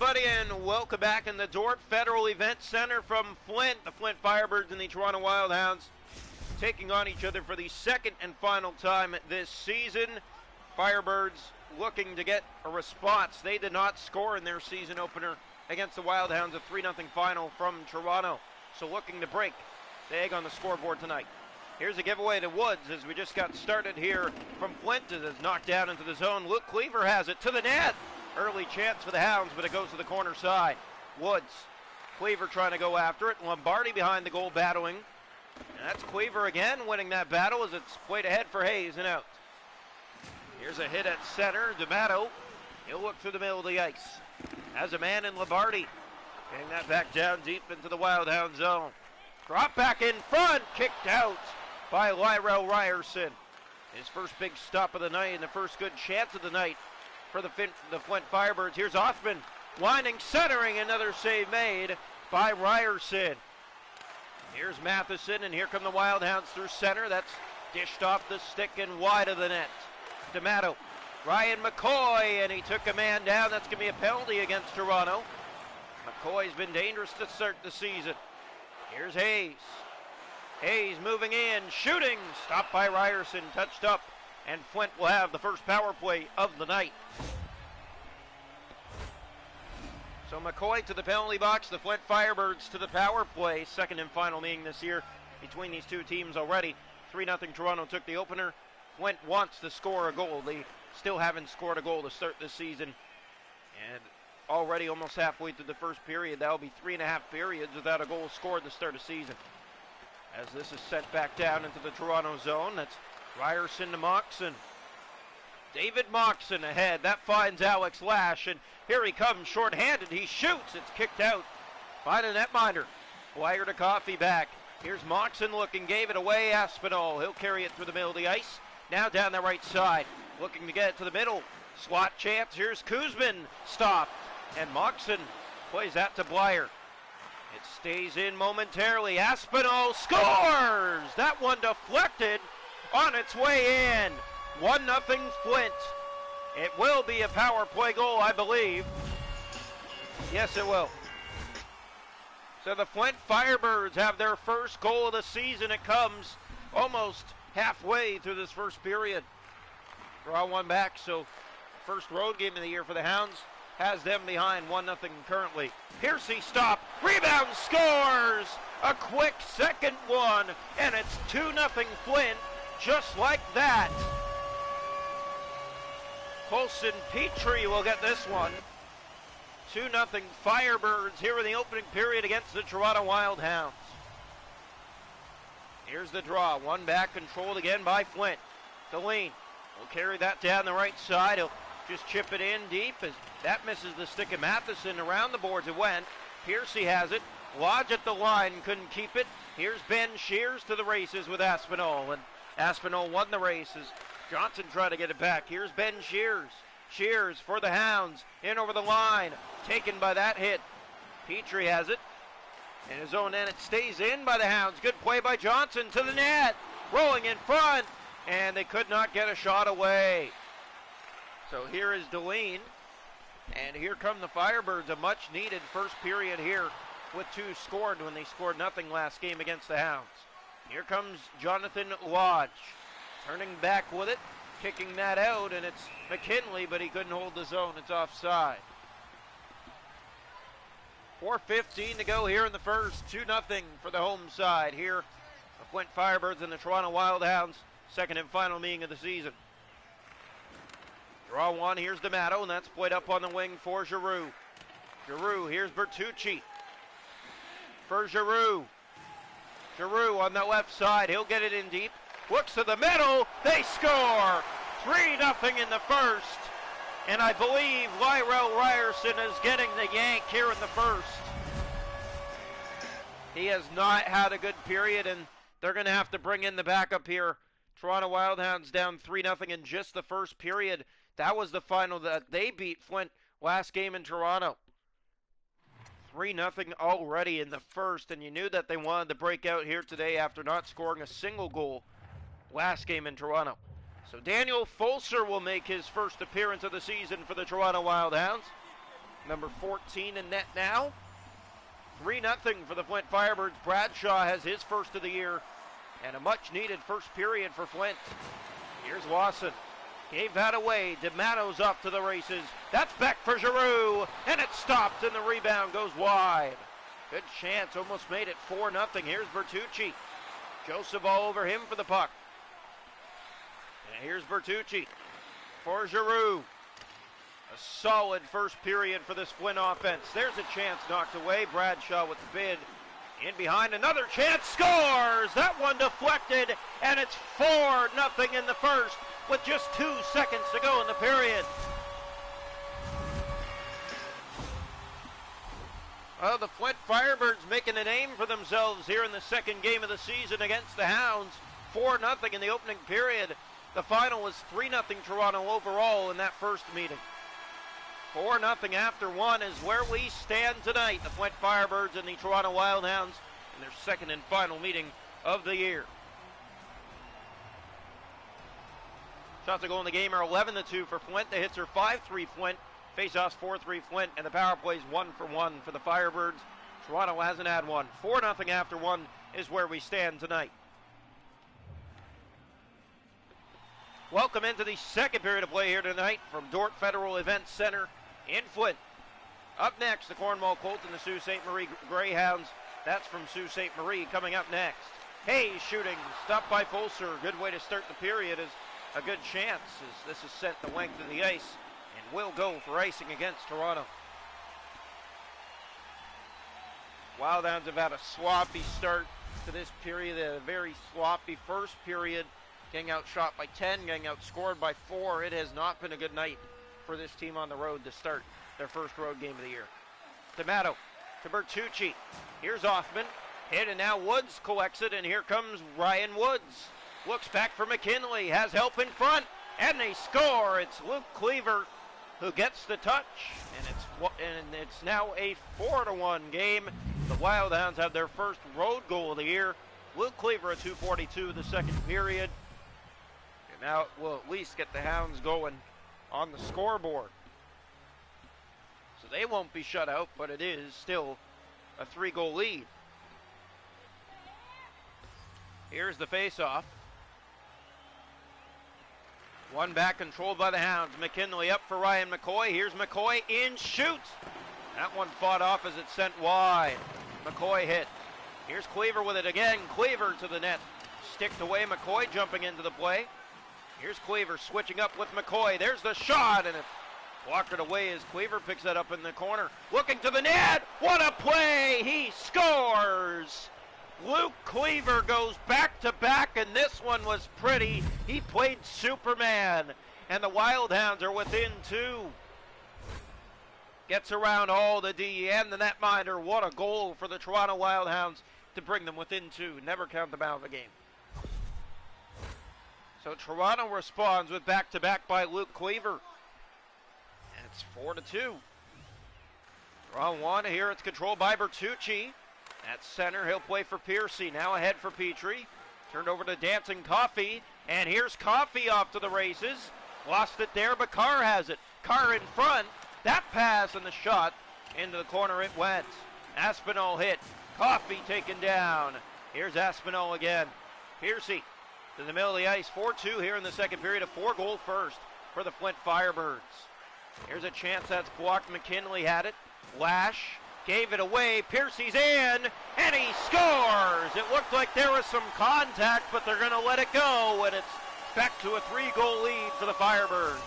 everybody, and welcome back in the Dordt Federal Event Center from Flint. The Flint Firebirds and the Toronto Wildhounds taking on each other for the second and final time this season. Firebirds looking to get a response. They did not score in their season opener against the Wildhounds, a 3-0 final from Toronto. So looking to break the egg on the scoreboard tonight. Here's a giveaway to Woods as we just got started here from Flint. It is knocked down into the zone. Luke Cleaver has it to the net. Early chance for the Hounds, but it goes to the corner side. Woods. Cleaver trying to go after it. Lombardi behind the goal battling. And that's Cleaver again winning that battle as it's played ahead for Hayes and out. Here's a hit at center. D'Amato. He'll look through the middle of the ice. Has a man in Lombardi. Getting that back down deep into the Wildhound zone. Drop back in front. Kicked out by Lyrell Ryerson. His first big stop of the night and the first good chance of the night for the Flint Firebirds. Here's Othman, winding, centering, another save made by Ryerson. Here's Matheson, and here come the Wildhounds through center. That's dished off the stick and wide of the net. D'Amato, Ryan McCoy, and he took a man down. That's going to be a penalty against Toronto. McCoy's been dangerous to start the season. Here's Hayes. Hayes moving in, shooting, stopped by Ryerson, touched up, and Flint will have the first power play of the night. So McCoy to the penalty box, the Flint Firebirds to the power play. Second and final meeting this year between these two teams already. 3-0 Toronto took the opener. Flint wants to score a goal. They still haven't scored a goal to start this season. And already almost halfway through the first period, that'll be 3.5 periods without a goal scored to start a season. As this is sent back down into the Toronto zone, that's Ryerson to Moxon. David Moxon ahead. That finds Alex Lash, and here he comes short-handed. He shoots. It's kicked out by the netminder. Wire to Coffey back. Here's Moxon looking, gave it away. Aspinall, he'll carry it through the middle of the ice. Now down the right side, looking to get it to the middle. Slot chance. Here's Kuzmin, stopped, and Moxon plays that to Blyer. It stays in momentarily. Aspinall scores! That one deflected on its way in. 1-0 Flint. It will be a power play goal, I believe. Yes, it will. So the Flint Firebirds have their first goal of the season. It comes almost halfway through this first period. Draw one back, so first road game of the year for the Hounds has them behind 1-0 currently. Piercy stop, rebound, scores! A quick second one, and it's 2-0 Flint, just like that. Colson Petrie will get this one. 2-0 Firebirds here in the opening period against the Toronto Wildhounds. Here's the draw, one back, controlled again by Flint. Deline will carry that down the right side. He'll just chip it in deep as that misses the stick of Matheson. Around the boards it went. Piercy has it. Lodge at the line, couldn't keep it. Here's Ben Shears to the races with Aspinall, and Aspinall won the races. Johnson tried to get it back. Here's Ben Shears. Shears for the Hounds, in over the line, taken by that hit. Petrie has it in his own end. It stays in by the Hounds. Good play by Johnson to the net, rolling in front, and they could not get a shot away. So here is Deline, and here come the Firebirds, a much-needed first period here with 2 scored when they scored nothing last game against the Hounds. Here comes Jonathan Lodge, turning back with it, kicking that out, and it's McKinley, but he couldn't hold the zone. It's offside. 4:15 to go here in the first. 2-0 for the home side here. The Flint Firebirds and the Toronto Wildhounds, second and final meeting of the season. Draw one, here's D'Amato, and that's played up on the wing for Giroux. Giroux, here's Bertucci. For Giroux. Giroux on the left side, he'll get it in deep. Looks to the middle, they score! 3-0 in the first. And I believe Lyrell Ryerson is getting the yank here in the first. He has not had a good period, and they're going to have to bring in the backup here. Toronto Wildhounds down 3-0 in just the first period. That was the final that they beat Flint last game in Toronto. 3-0 already in the first, and you knew that they wanted to break out here today after not scoring a single goal last game in Toronto. So Daniel Folser will make his first appearance of the season for the Toronto Wildhounds. number 14 in net now. 3-0 for the Flint Firebirds. Bradshaw has his first of the year, and a much-needed first period for Flint. Here's Lawson. Gave that away. D'Amato's up to the races. That's back for Giroux, and it's stopped, and the rebound goes wide. Good chance, almost made it 4-0. Here's Bertucci. Joseph all over him for the puck. And here's Bertucci for Giroux. A solid first period for this Flint offense. There's a chance knocked away. Bradshaw with the bid. In behind, another chance, scores! That one deflected, and it's 4-0 in the first with just 2 seconds to go in the period. Well, the Flint Firebirds making a name for themselves here in the second game of the season against the Hounds. 4-0 in the opening period. The final was 3-0 Toronto overall in that first meeting. 4-0 after one is where we stand tonight. The Flint Firebirds and the Toronto Wildhounds in their second and final meeting of the year. Shots to go in the game are 11-2 for Flint. The hits are 5-3 Flint. Face-offs 4-3 Flint, and the power plays 1-for-1 for the Firebirds. Toronto hasn't had one. 4-0 after one is where we stand tonight. Welcome into the second period of play here tonight from Dordt Federal Events Center in Flint. Up next, the Cornwall Colts and the Sault Ste. Marie Greyhounds. That's from Sault Ste. Marie coming up next. Hayes shooting, stopped by Fulser. Good way to start the period is a good chance as this is sent the length of the ice and will go for icing against Toronto. Wildhounds have had a sloppy start to this period, a very sloppy first period, getting outshot by 10, getting outscored by 4. It has not been a good night for this team on the road to start their first road game of the year. D'Amato to Bertucci. Here's Hoffman. Hit, and now Woods collects it, and here comes Ryan Woods. Looks back for McKinley, has help in front, and they score. It's Luke Cleaver who gets the touch, and it's now a 4-1 game. The Wildhounds have their first road goal of the year. Luke Cleaver at 2:42 the second period. And now we'll at least get the Hounds going on the scoreboard. So they won't be shut out, but it is still a 3-goal lead. Here's the face-off. One back controlled by the Hounds. McKinley up for Ryan McCoy. Here's McCoy in, shoots. That one fought off as it's sent wide. McCoy hit. Here's Cleaver with it again. Cleaver to the net. Sticked away. McCoy jumping into the play. Here's Cleaver switching up with McCoy. There's the shot, and it's blocked away as Cleaver picks that up in the corner. Looking to the net. What a play! He scores! Luke Cleaver goes back-to-back, and this one was pretty. He played Superman, and the Wildhounds are within 2. Gets around all the D and the netminder. What a goal for the Toronto Wildhounds to bring them within 2. Never count them out of the game. So Toronto responds with back-to-back by Luke Cleaver. And it's 4-2. Draw one. Here it's controlled by Bertucci. At center, he'll play for Piercy. Now ahead for Petrie. Turned over to Dancing Coffey. And here's Coffey off to the races. Lost it there, but Carr has it. Carr in front. That pass and the shot. Into the corner it went. Aspinall hit. Coffey taken down. Here's Aspinall again. Piercy to the middle of the ice. 4-2 here in the second period. A 4-goal first for the Flint Firebirds. Here's a chance that's blocked. McKinley had it. Lash gave it away. Piercy's in, and he scores. It looked like there was some contact, but they're going to let it go, and it's back to a 3-goal lead for the Firebirds.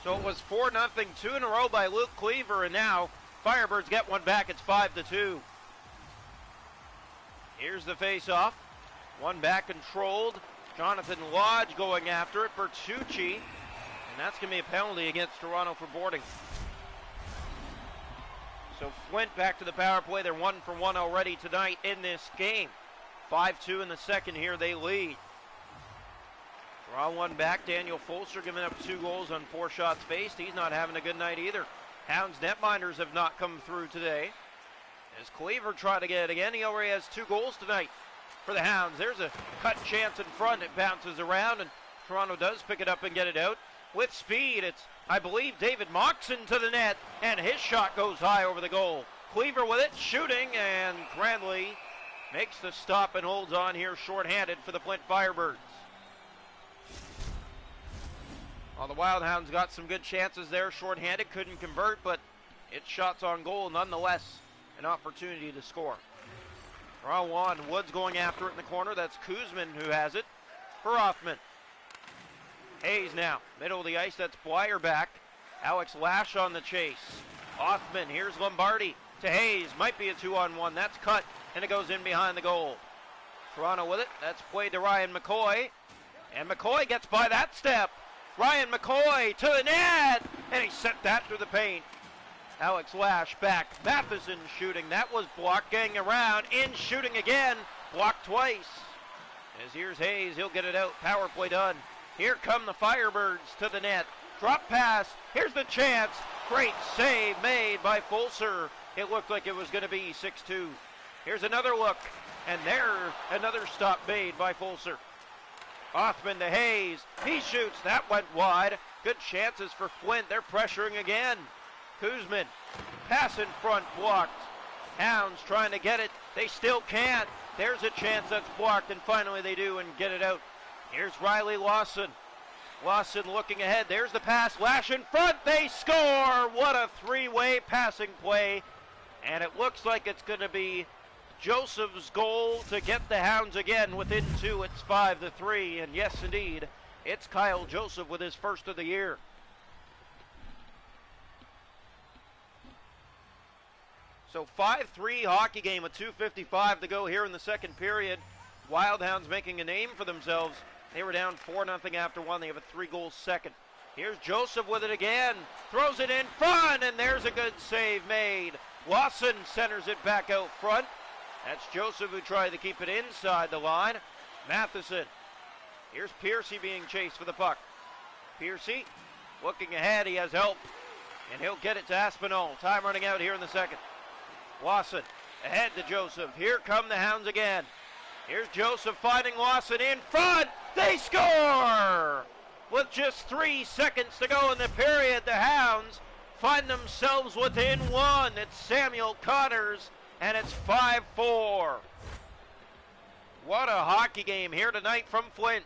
So it was 4-0, 2 in a row by Luke Cleaver, and now Firebirds get one back. It's 5-2. Here's the face-off. One back controlled. Jonathan Lodge going after it. Bertucci. And that's going to be a penalty against Toronto for boarding. So Flint back to the power play. They're 1-for-1 already tonight in this game. 5-2 in the second here. They lead. Draw one back. Daniel Fulser giving up 2 goals on 4 shots faced. He's not having a good night either. Hounds netminders have not come through today. As Cleaver tried to get it again, he already has 2 goals tonight for the Hounds. There's a cut chance in front. It bounces around, and Toronto does pick it up and get it out. with speed. It's, I believe, David Moxon to the net, and his shot goes high over the goal. Cleaver with it, shooting, and Cranley makes the stop and holds on here shorthanded for the Flint Firebirds. Well, the Wild Hounds got some good chances there, shorthanded, couldn't convert, but it's shots on goal nonetheless, an opportunity to score. Draw one, Woods going after it in the corner. That's Kuzman who has it for Hoffman. Hayes now, middle of the ice, that's Blyer back. Alex Lash on the chase. Hoffman, here's Lombardi to Hayes, might be a 2-on-1, that's cut, and it goes in behind the goal. Toronto with it, that's played to Ryan McCoy, and McCoy gets by that step. Ryan McCoy to the net, and he sent that through the paint. Alex Lash back, Matheson shooting, that was blocked, getting around, in shooting again, blocked twice. As here's Hayes, he'll get it out, power play done. Here come the Firebirds to the net, drop pass, here's the chance, great save made by Fulser. It looked like it was going to be 6-2. Here's another look, and there another stop made by Fulser. Hoffman to Hayes, he shoots, that went wide. Good chances for Flint, they're pressuring again. Kuzman, pass in front, blocked. Hounds trying to get it, they still can't. There's a chance that's blocked, and finally they do and get it out. Here's Riley Lawson. Lawson looking ahead, there's the pass, Lash in front, they score! What a three-way passing play. And it looks like it's going to be Joseph's goal to get the Hounds again within two. It's 5-3, and yes, indeed, it's Kyle Joseph with his first of the year. So 5-3 hockey game with 2:55 to go here in the second period. Wild Hounds making a name for themselves. They were down 4-0 after one. They have a 3-goal second. Here's Joseph with it again. Throws it in front, and there's a good save made. Lawson centers it back out front. That's Joseph who tried to keep it inside the line. Matheson. Here's Piercy being chased for the puck. Piercy looking ahead. He has help, and he'll get it to Aspinall. Time running out here in the second. Lawson ahead to Joseph. Here come the Hounds again. Here's Joseph finding Lawson in front. They score! With just 3 seconds to go in the period, the Hounds find themselves within one. It's Samuel Connors, and it's 5-4. What a hockey game here tonight from Flint.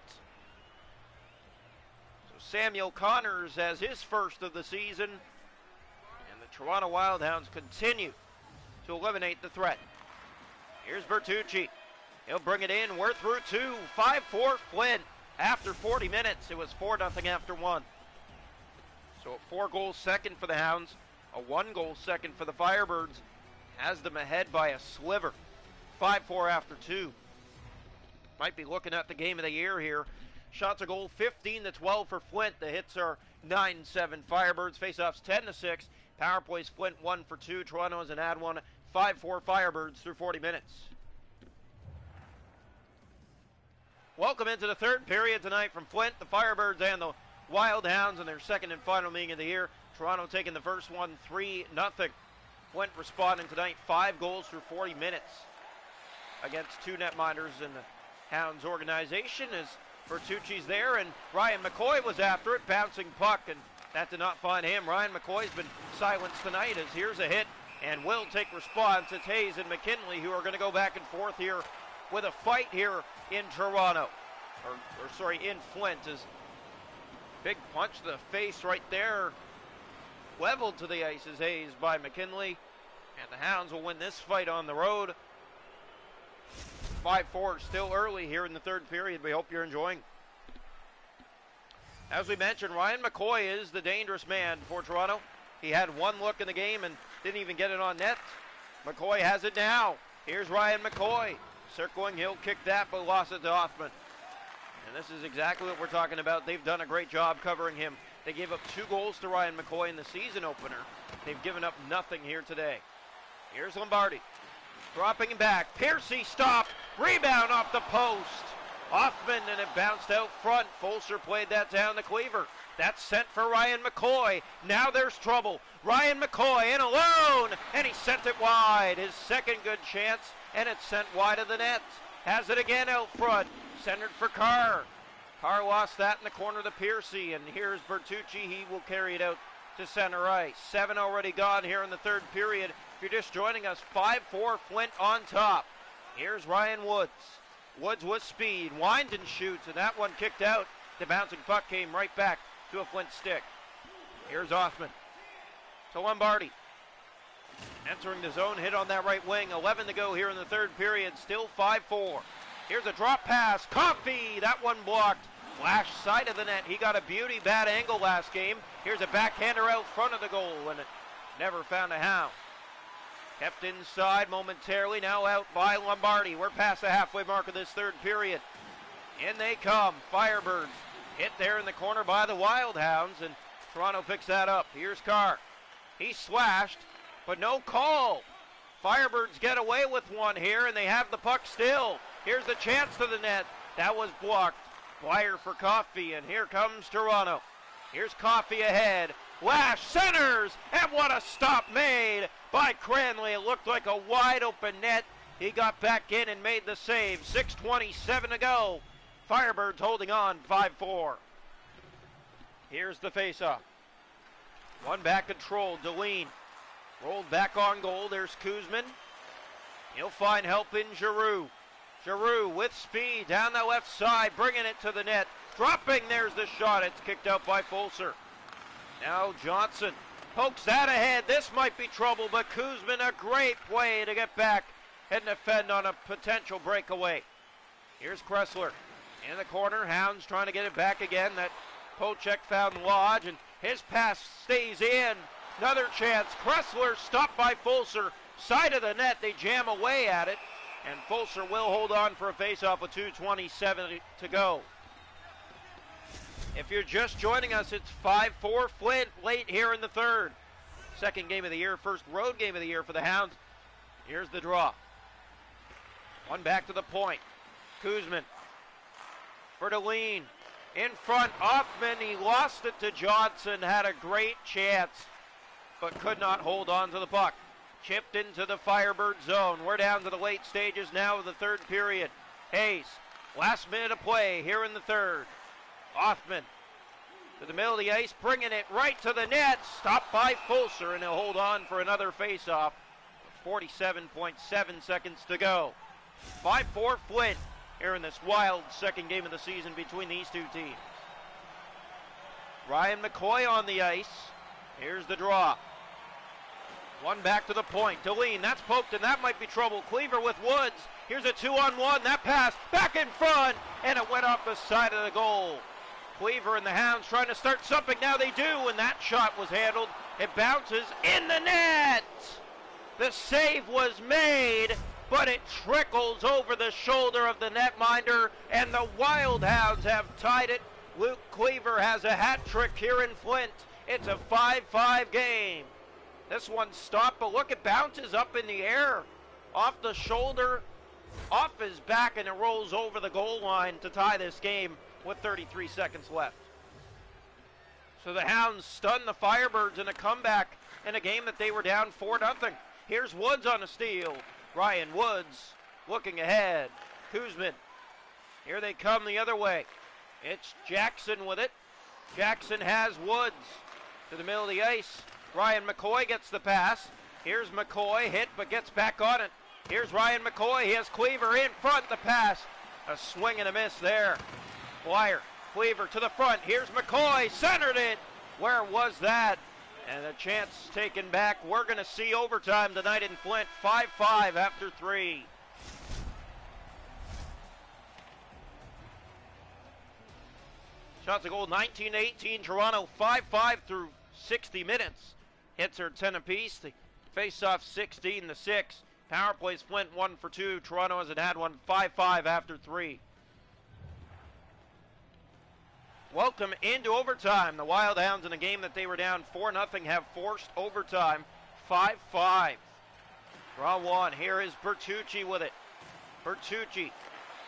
So Samuel Connors has his first of the season, and the Toronto Wild Hounds continue to eliminate the threat. Here's Bertucci. He'll bring it in. We're through two. 5-4 Flint. After 40 minutes, it was 4-0 after one. So a 4-goal second for the Hounds, a 1-goal second for the Firebirds. Has them ahead by a sliver. 5-4 after two. Might be looking at the game of the year here. Shots a goal 15-12 for Flint. The hits are 9-7 Firebirds. Faceoffs 10-6. Power plays Flint 1 for 2. Toronto has an add one. 5-4 Firebirds through 40 minutes. Welcome into the third period tonight from Flint, the Firebirds and the Wild Hounds in their second and final meeting of the year. Toronto taking the first one 3-0. Flint responding tonight 5 goals through 40 minutes against 2 netminders in the Hounds organization as Bertucci's there and Ryan McCoy was after it, bouncing puck, and that did not find him. Ryan McCoy's been silenced tonight as here's a hit and will take response. It's Hayes and McKinley who are going to go back and forth here with a fight here in Toronto, in Flint. As big punch to the face right there, leveled to the ice is Hayes by McKinley, and the Hounds will win this fight on the road. 5-4, still early here in the third period. We hope you're enjoying. As we mentioned, Ryan McCoy is the dangerous man for Toronto. He had one look in the game and didn't even get it on net. McCoy has it now. Here's Ryan McCoy. Circling, he'll kick that, but lost it to Hoffman. And this is exactly what we're talking about. They've done a great job covering him. They gave up 2 goals to Ryan McCoy in the season opener. They've given up nothing here today. Here's Lombardi. Dropping him back. Piercy stopped. Rebound off the post. Hoffman, and it bounced out front. Fulser played that down to Cleaver. That's sent for Ryan McCoy. Now there's trouble. Ryan McCoy in alone, and he sent it wide. His second good chance, and it's sent wide of the net. Has it again out front. Centered for Carr. Carr lost that in the corner of the Piercy, and here's Bertucci. He will carry it out to center ice. 7 already gone here in the third period. If you're just joining us, 5-4 Flint on top. Here's Ryan Woods. Woods with speed, winds and shoots, and that one kicked out. The bouncing puck came right back to a Flint stick. Here's Hoffman to Lombardi. Entering the zone, hit on that right wing. 11 to go here in the third period, still 5-4. Here's a drop pass, Coffey, that one blocked. Flash side of the net, he got a beauty, bad angle last game. Here's a backhander out front of the goal, and it never found a Hound. Kept inside momentarily, now out by Lombardi. We're past the halfway mark of this third period. In they come, Firebirds. Hit there in the corner by the Wild Hounds, and Toronto picks that up. Here's Carr. He slashed, but no call. Firebirds get away with one here, and they have the puck still. Here's the chance to the net. That was blocked. Wire for Coffey, and here comes Toronto. Here's Coffey ahead. Lash centers, and what a stop made by Cranley. It looked like a wide open net. He got back in and made the save. 6:27 to go. Firebirds holding on, 5-4. Here's the faceoff. One back control, Deline. Rolled back on goal, there's Kuzman. He'll find help in Giroux. Giroux with speed down the left side, bringing it to the net. Dropping, there's the shot. It's kicked out by Fulser. Now Johnson pokes that ahead. This might be trouble, but Kuzman, a great play to get back and defend on a potential breakaway. Here's Kressler in the corner. Hounds trying to get it back again. That Pocek found Lodge, and his pass stays in. Another chance. Kressler stopped by Fulser. Side of the net, they jam away at it, and Fulser will hold on for a faceoff with 2:27 to go. If you're just joining us, it's 5-4 Flint late here in the third. Second game of the year, first road game of the year for the Hounds. Here's the draw. One back to the point. Kuzman for Deline. In front, Hoffman, he lost it to Johnson, had a great chance, but could not hold on to the puck. Chipped into the Firebird zone. We're down to the late stages now of the third period. Hayes, last minute of play here in the third. Hoffman to the middle of the ice, bringing it right to the net. Stopped by Fulser, and he'll hold on for another faceoff. 47.7 seconds to go. 5-4 Flint here in this wild second game of the season between these two teams. Ryan McCoy on the ice. Here's the draw. One back to the point. Deline, that's poked, and that might be trouble. Cleaver with Woods. Here's a 2-on-1. That pass back in front, and it went off the side of the goal. Cleaver and the Hounds trying to start something. Now they do, and that shot was handled. It bounces in the net. The save was made, but it trickles over the shoulder of the netminder, and the Wild Hounds have tied it. Luke Cleaver has a hat trick here in Flint. It's a 5-5 game. This one stopped, but look, it bounces up in the air, off the shoulder, off his back, and it rolls over the goal line to tie this game with 33 seconds left. So the Hounds stun the Firebirds in a comeback in a game that they were down 4-0. Here's Woods on a steal. Ryan Woods looking ahead. Kuzman. Here they come the other way. It's Jackson with it. Jackson has Woods to the middle of the ice. Ryan McCoy gets the pass. Here's McCoy, hit but gets back on it. Here's Ryan McCoy. He has Cleaver in front. The pass. A swing and a miss there. Wire. Cleaver to the front. Here's McCoy. Centered it. Where was that? And a chance taken back. We're going to see overtime tonight in Flint. 5-5 after 3. Shots of goal 19-18. Toronto 5-5 through 60 minutes. Hits are 10 apiece. The face-off 16-6. Power plays Flint 1 for 2. Toronto hasn't had one. 5-5 after 3. Welcome into overtime. The Wild Hounds in a game that they were down 4-0 have forced overtime. 5-5. Draw one. Here is Bertucci with it. Bertucci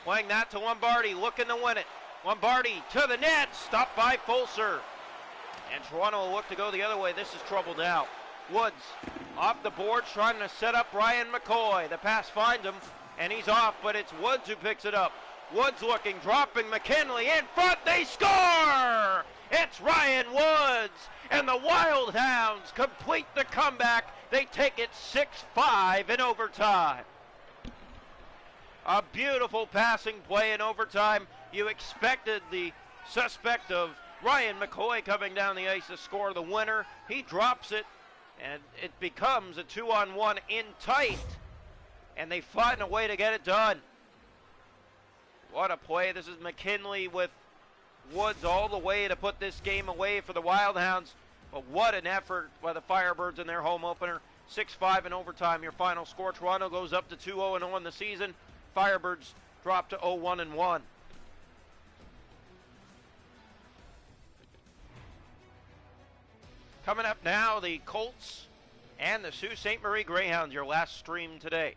playing that to Lombardi, looking to win it. Lombardi to the net, stopped by Fulser. And Toronto will look to go the other way. This is trouble now. Woods off the boards, trying to set up Ryan McCoy. The pass finds him, and he's off, but it's Woods who picks it up. Woods looking, dropping McKinley in front. They score! It's Ryan Woods, and the Wild Hounds complete the comeback. They take it 6-5 in overtime. A beautiful passing play in overtime. You expected the suspect of Ryan McCoy coming down the ice to score the winner. He drops it, and it becomes a 2-on-1 in tight, and they find a way to get it done. What a play. This is McKinley with Woods all the way to put this game away for the Wild Hounds. But what an effort by the Firebirds in their home opener. 6-5 in overtime, your final score. Toronto goes up to 2-0-0 in the season. Firebirds drop to 0-1-1. Coming up now, the Colts and the Sault Ste. Marie Greyhounds, your last stream today.